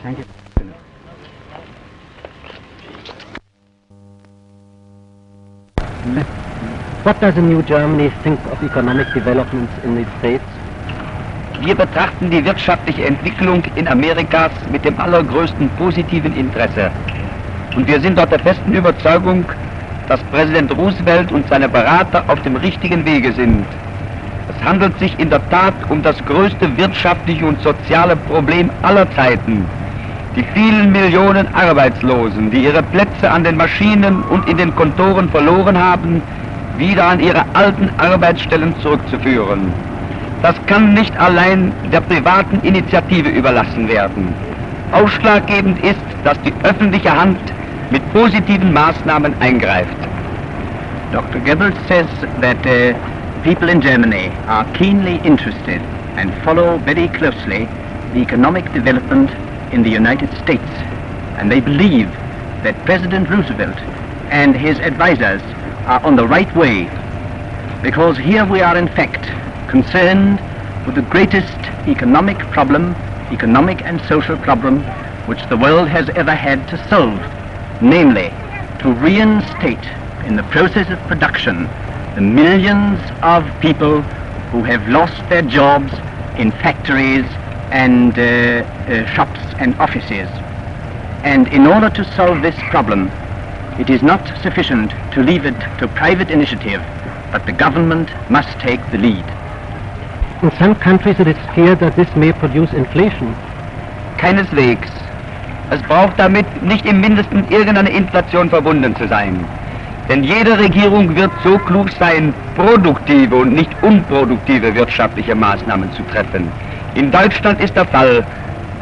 Thank you. What does the new Germany think of economic developments in the States? Wir betrachten die wirtschaftliche Entwicklung in Amerikas mit dem allergrößten positiven Interesse. Und wir sind dort der festen Überzeugung, dass Präsident Roosevelt und seine Berater auf dem richtigen Wege sind. Es handelt sich in der Tat um das größte wirtschaftliche und soziale Problem aller Zeiten. Die vielen Millionen Arbeitslosen, die ihre Plätze an den Maschinen und in den Kontoren verloren haben, wieder an ihre alten Arbeitsstellen zurückzuführen. Das kann nicht allein der privaten Initiative überlassen werden. Ausschlaggebend ist, dass die öffentliche Hand mit positiven Maßnahmen eingreift. Dr. Goebbels says that people in Germany are keenly interested and follow very closely the economic development in the United States, and they believe that President Roosevelt and his advisors are on the right way, because here we are in fact concerned with the greatest economic problem, economic and social problem, which the world has ever had to solve, namely to reinstate in the process of production the millions of people who have lost their jobs in factories and shops and offices. And in order to solve this problem, it is not sufficient to leave it to private initiative, but the government must take the lead. In some countries it is feared that this may produce inflation. Keineswegs. Es braucht damit nicht im Mindesten irgendeine Inflation verbunden zu sein. Denn jede Regierung wird so klug sein, produktive und nicht unproduktive wirtschaftliche Maßnahmen zu treffen. In Deutschland ist der Fall.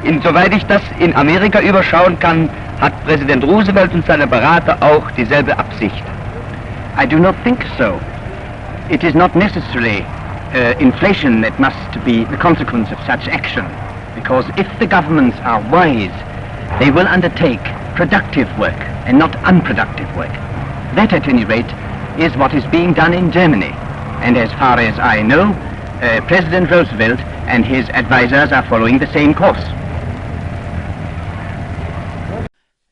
Insoweit ich das in Amerika überschauen kann, hat Präsident Roosevelt und seine Berater auch dieselbe Absicht. I do not think so. It is not necessarily inflation that must be the consequence of such action, because if the governments are wise, they will undertake productive work and not unproductive work. That, at any rate, is what is being done in Germany. And as far as I know, President Roosevelt and his advisors are following the same course.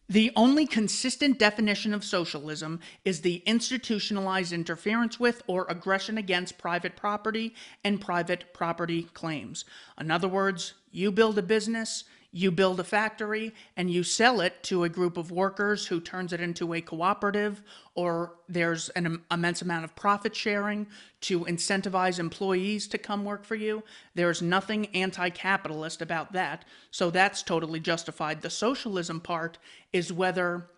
The only consistent definition of socialism is the institutionalized interference with or aggression against private property and private property claims. In other words, you build a business, you build a factory, and you sell it to a group of workers who turns it into a cooperative, or there's an immense amount of profit sharing to incentivize employees to come work for you. There's nothing anti-capitalist about that, so that's totally justified. The socialism part is whether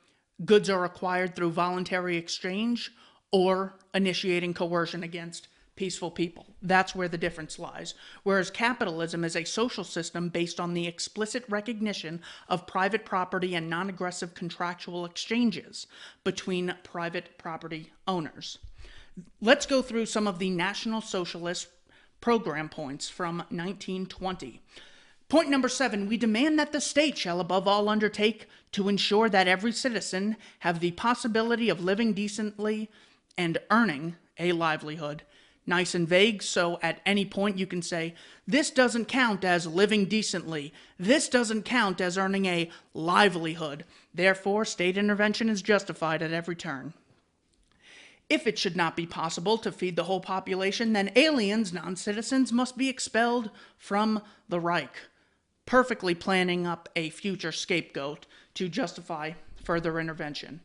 goods are acquired through voluntary exchange or initiating coercion against peaceful people. That's where the difference lies. Whereas capitalism is a social system based on the explicit recognition of private property and non-aggressive contractual exchanges between private property owners. Let's go through some of the National Socialist program points from 1920. Point number 7, we demand that the state shall above all undertake to ensure that every citizen have the possibility of living decently and earning a livelihood. Nice and vague, so at any point you can say, this doesn't count as living decently. This doesn't count as earning a livelihood. Therefore, state intervention is justified at every turn. If it should not be possible to feed the whole population, then aliens, non-citizens, must be expelled from the Reich, perfectly planning up a future scapegoat to justify further intervention.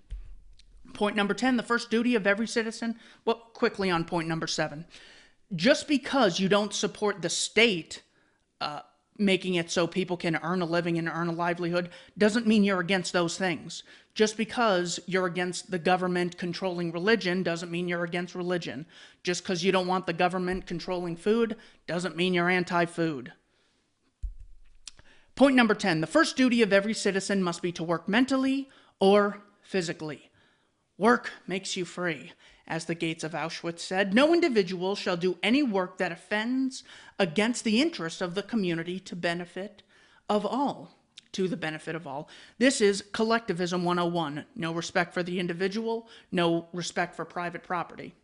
Point number 10, the first duty of every citizen. Well, quickly on point number 7. Just because you don't support the state making it so people can earn a living and earn a livelihood doesn't mean you're against those things. Just because you're against the government controlling religion doesn't mean you're against religion. Just because you don't want the government controlling food doesn't mean you're anti-food. Point number 10, the first duty of every citizen must be to work mentally or physically. Work makes you free. As the gates of Auschwitz said, no individual shall do any work that offends against the interest of the community to the benefit of all. This is collectivism 101. No respect for the individual, no respect for private property.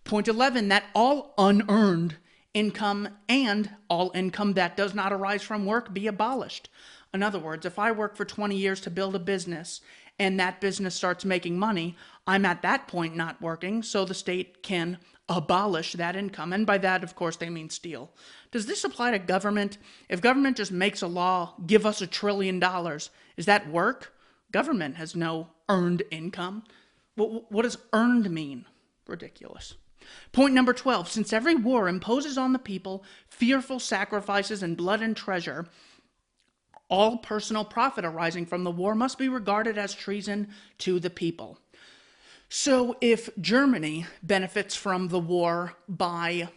Point 11, that all unearned income and all income that does not arise from work be abolished. In other words, if I work for 20 years to build a business and that business starts making money, I'm at that point not working, so the state can abolish that income. And by that, of course, they mean steal. Does this apply to government? If government just makes a law, give us $1 trillion, is that work? Government has no earned income. What does earned mean? Ridiculous. Point number 12, since every war imposes on the people fearful sacrifices and blood and treasure, all personal profit arising from the war must be regarded as treason to the people. So if Germany benefits from the war by,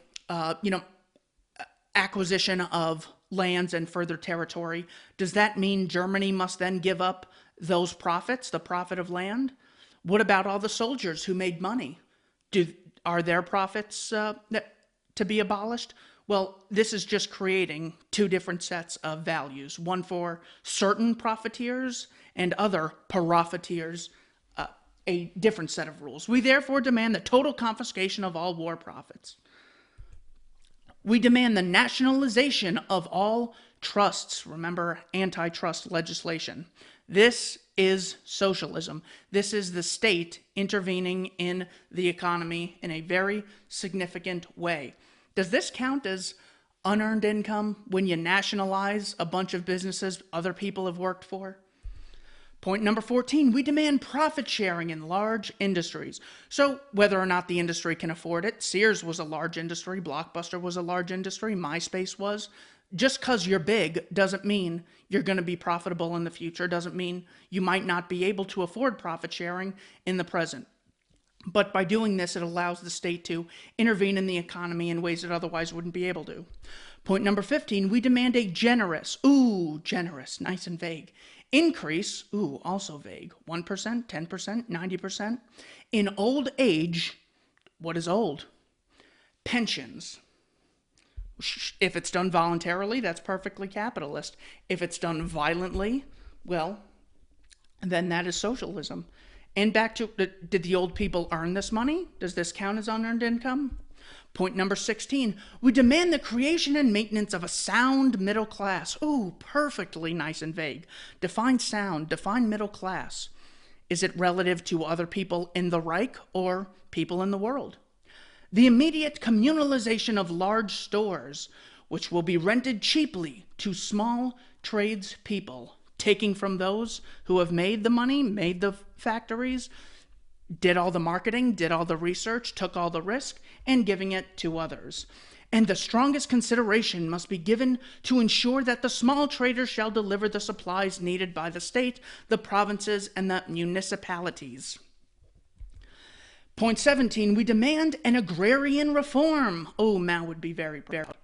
acquisition of lands and further territory, does that mean Germany must then give up those profits, the profit of land? What about all the soldiers who made money? Are their profits to be abolished? Well, this is just creating two different sets of values, one for certain profiteers and other profiteers, a different set of rules. We therefore demand the total confiscation of all war profits. We demand the nationalization of all trusts. Remember, antitrust legislation. This is socialism. This is the state intervening in the economy in a very significant way. Does this count as unearned income when you nationalize a bunch of businesses other people have worked for? Point number 14, we demand profit sharing in large industries. So whether or not the industry can afford it, Sears was a large industry, Blockbuster was a large industry, MySpace was. Just because you're big doesn't mean you're going to be profitable in the future, doesn't mean you might not be able to afford profit sharing in the present. But by doing this, it allows the state to intervene in the economy in ways it otherwise wouldn't be able to. Point number 15, we demand a generous, nice and vague, increase, also vague, 1%, 10%, 90%, in old age. What is old? Pensions. If it's done voluntarily, that's perfectly capitalist. If it's done violently, well, then that is socialism. And back to, did the old people earn this money? Does this count as unearned income? Point number 16, we demand the creation and maintenance of a sound middle class. Perfectly nice and vague. Define sound, define middle class. Is it relative to other people in the Reich or people in the world? The immediate communalization of large stores, which will be rented cheaply to small tradespeople, taking from those who have made the money, made the factories, did all the marketing, did all the research, took all the risk, and giving it to others. And the strongest consideration must be given to ensure that the small traders shall deliver the supplies needed by the state, the provinces, and the municipalities. Point 17, we demand an agrarian reform. Mao would be very proud.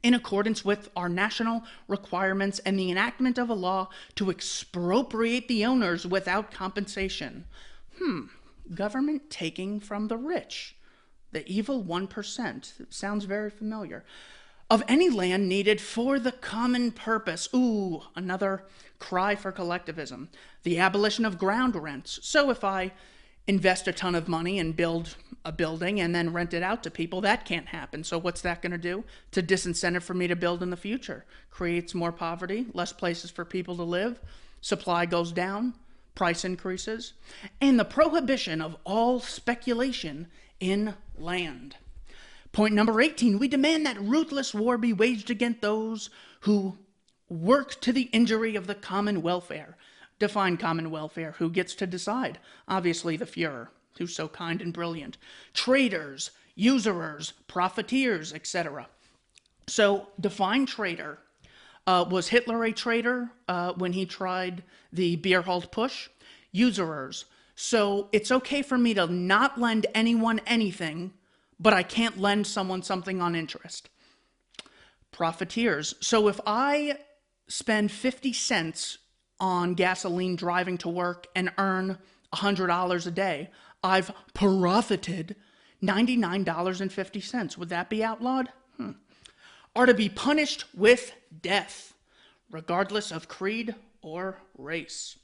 In accordance with our national requirements and the enactment of a law to expropriate the owners without compensation. Government taking from the rich, the evil 1%. It sounds very familiar. Of any land needed for the common purpose. Another cry for collectivism. The abolition of ground rents. So if I invest a ton of money and build a building and then rent it out to people, that can't happen. So what's that going to do? It's a disincentive for me to build in the future. Creates more poverty, less places for people to live, supply goes down, price increases, and the prohibition of all speculation in land. Point number 18, we demand that ruthless war be waged against those who work to the injury of the common welfare. Define common welfare. Who gets to decide? Obviously the Führer, who's so kind and brilliant. Traitors, usurers, profiteers, etc. So define traitor. Was Hitler a traitor when he tried the Beerholt Push? Usurers. So it's okay for me to not lend anyone anything, but I can't lend someone something on interest. Profiteers. So if I spend 50 cents on gasoline driving to work and earn $100 a day, I've profited $99.50. Would that be outlawed? Are to be punished with death, regardless of creed or race.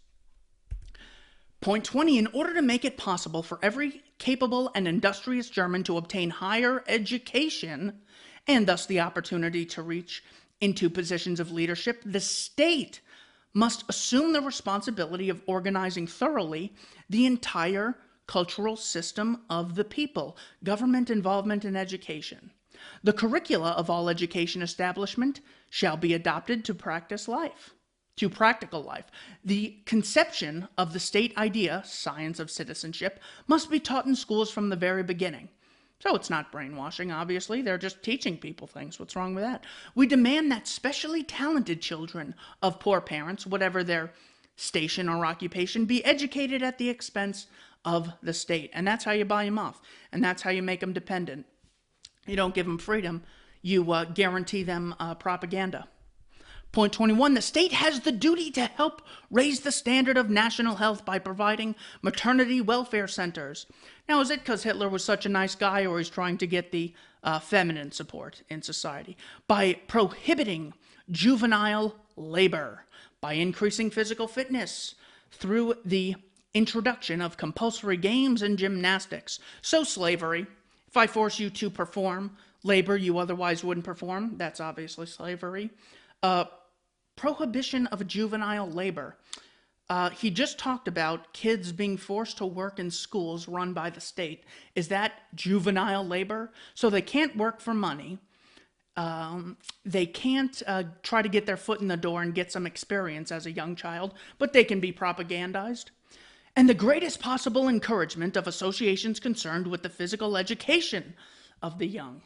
Point 20, in order to make it possible for every capable and industrious German to obtain higher education and thus the opportunity to reach into positions of leadership, the state must assume the responsibility of organizing thoroughly the entire cultural system of the people, government involvement in education. The curricula of all education establishment shall be adopted to practical life. The conception of the state idea, science of citizenship, must be taught in schools from the very beginning. So it's not brainwashing, obviously. They're just teaching people things. What's wrong with that? We demand that specially talented children of poor parents, whatever their station or occupation, be educated at the expense of the state. And that's how you buy them off. And that's how you make them dependent. You don't give them freedom. You guarantee them propaganda. Point 21, the state has the duty to help raise the standard of national health by providing maternity welfare centers. Now, is it because Hitler was such a nice guy, or he's trying to get the feminine support in society? By prohibiting juvenile labor, by increasing physical fitness through the introduction of compulsory games and gymnastics. So slavery, if I force you to perform labor you otherwise wouldn't perform, that's obviously slavery. Prohibition of juvenile labor. He just talked about kids being forced to work in schools run by the state. Is that juvenile labor? So they can't work for money. They can't try to get their foot in the door and get some experience as a young child, but they can be propagandized. And the greatest possible encouragement of associations concerned with the physical education of the young.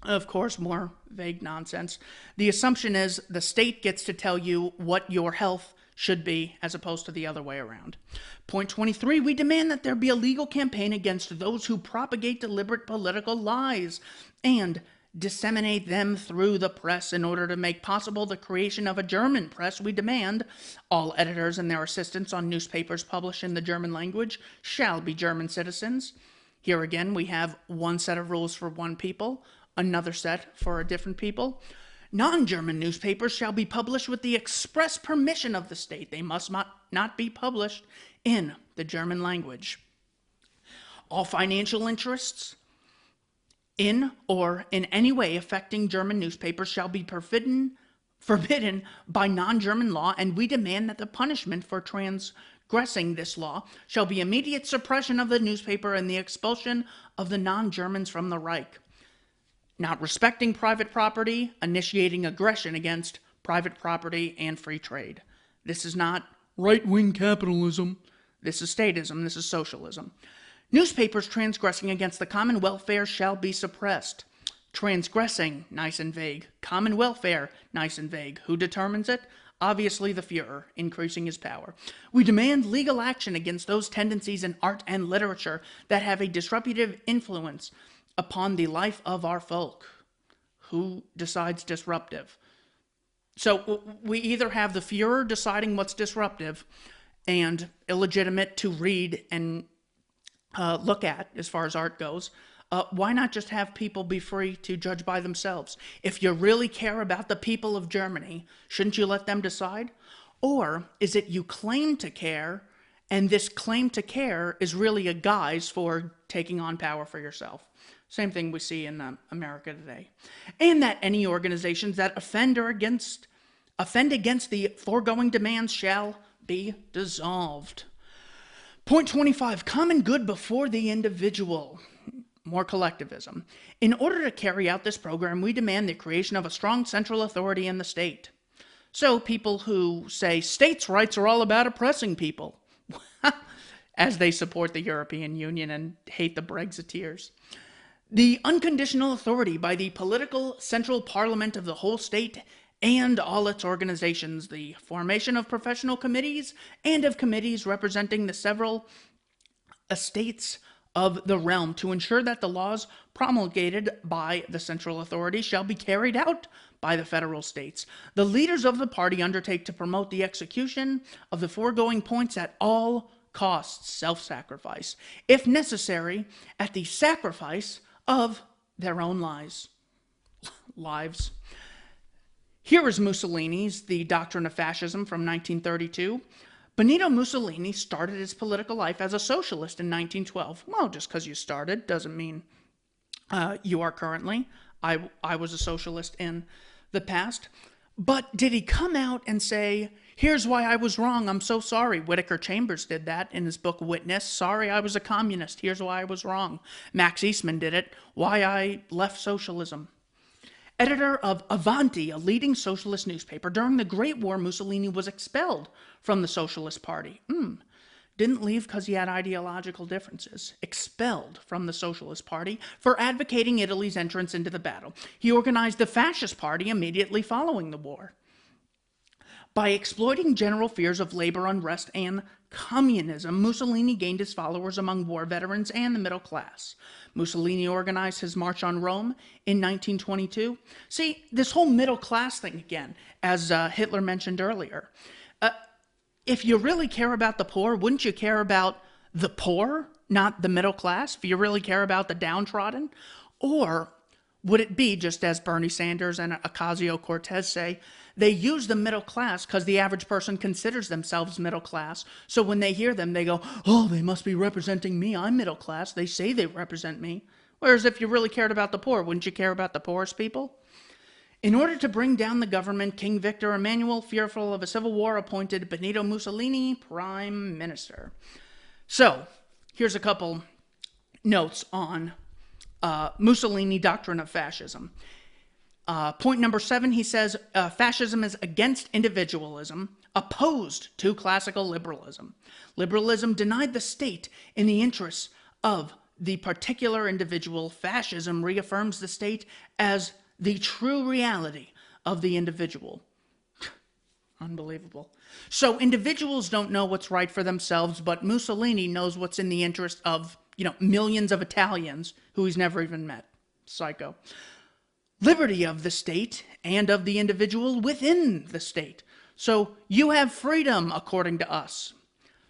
Of course, more vague nonsense. The assumption is the state gets to tell you what your health should be as opposed to the other way around. Point 23, we demand that there be a legal campaign against those who propagate deliberate political lies and disseminate them through the press. In order to make possible the creation of a German press, we demand all editors and their assistants on newspapers published in the German language shall be German citizens. Here again, we have one set of rules for one people, another set for a different people. Non-German newspapers shall be published with the express permission of the state. They must not be published in the German language. All financial interests in or in any way affecting German newspapers shall be forbidden by non-German law, and we demand that the punishment for transgressing this law shall be immediate suppression of the newspaper and the expulsion of the non-Germans from the Reich. Not respecting private property, initiating aggression against private property and free trade. This is not right-wing capitalism. This is statism. This is socialism. Newspapers transgressing against the common welfare shall be suppressed. Transgressing, nice and vague. Common welfare, nice and vague. Who determines it? Obviously the Führer, increasing his power. We demand legal action against those tendencies in art and literature that have a disruptive influence upon the life of our folk. Who decides disruptive? So we either have the Führer deciding what's disruptive and illegitimate to read and look at as far as art goes. Why not just have people be free to judge by themselves? If you really care about the people of Germany, shouldn't you let them decide? Or is it you claim to care, and this claim to care is really a guise for taking on power for yourself? Same thing we see in America today. And that any organizations that offend against the foregoing demands shall be dissolved. Point 25, common good before the individual. More collectivism. In order to carry out this program, we demand the creation of a strong central authority in the state. So people who say states' rights are all about oppressing people, as they support the European Union and hate the Brexiteers. The unconditional authority by the political central parliament of the whole state and all its organizations, the formation of professional committees and of committees representing the several estates of the realm to ensure that the laws promulgated by the central authority shall be carried out by the federal states. The leaders of the party undertake to promote the execution of the foregoing points at all costs, self-sacrifice, if necessary, at the sacrifice of their own lives. Here is Mussolini's The Doctrine of Fascism from 1932. Benito Mussolini started his political life as a socialist in 1912. Well, just because you started doesn't mean you are currently. I was a socialist in the past. But did he come out and say, here's why I was wrong, I'm so sorry? Whittaker Chambers did that in his book Witness. Sorry, I was a communist. Here's why I was wrong. Max Eastman did it. Why I left socialism. Editor of Avanti, a leading socialist newspaper, during the Great War, Mussolini was expelled from the Socialist Party. Didn't leave because he had ideological differences. Expelled from the Socialist Party for advocating Italy's entrance into the battle. He organized the Fascist Party immediately following the war. By exploiting general fears of labor unrest and communism, Mussolini gained his followers among war veterans and the middle class. Mussolini organized his March on Rome in 1922. See, this whole middle class thing again, as Hitler mentioned earlier. If you really care about the poor, wouldn't you care about the poor, not the middle class? If you really care about the downtrodden? Or would it be, just as Bernie Sanders and Ocasio-Cortez say, they use the middle class because the average person considers themselves middle class. So when they hear them, they go, oh, they must be representing me. I'm middle class. They say they represent me. Whereas if you really cared about the poor, wouldn't you care about the poorest people? In order to bring down the government, King Victor Emmanuel, fearful of a civil war, appointed Benito Mussolini prime minister. So, here's a couple notes on Mussolini doctrine of fascism. Point number 7, he says, fascism is against individualism, opposed to classical liberalism. Liberalism denied the state in the interests of the particular individual. Fascism reaffirms the state as the true reality of the individual. Unbelievable. So individuals don't know what's right for themselves, but Mussolini knows what's in the interest of, millions of Italians who he's never even met. Psycho. Liberty of the state and of the individual within the state. So you have freedom according to us.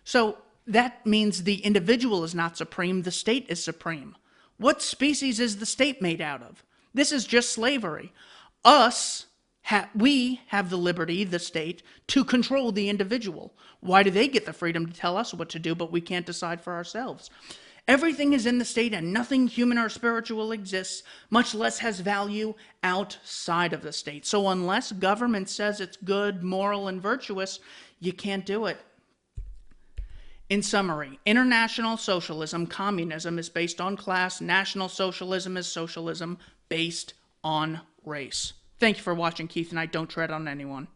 So that means the individual is not supreme, the state is supreme. What species is the state made out of? This is just slavery. We have the liberty, the state, to control the individual. Why do they get the freedom to tell us what to do, but we can't decide for ourselves? Everything is in the state and nothing human or spiritual exists, much less has value outside of the state. So unless government says it's good, moral, and virtuous, you can't do it. In summary, international socialism, communism, is based on class. National socialism is socialism based on race. Thank you for watching Keith Knight. Don't tread on anyone.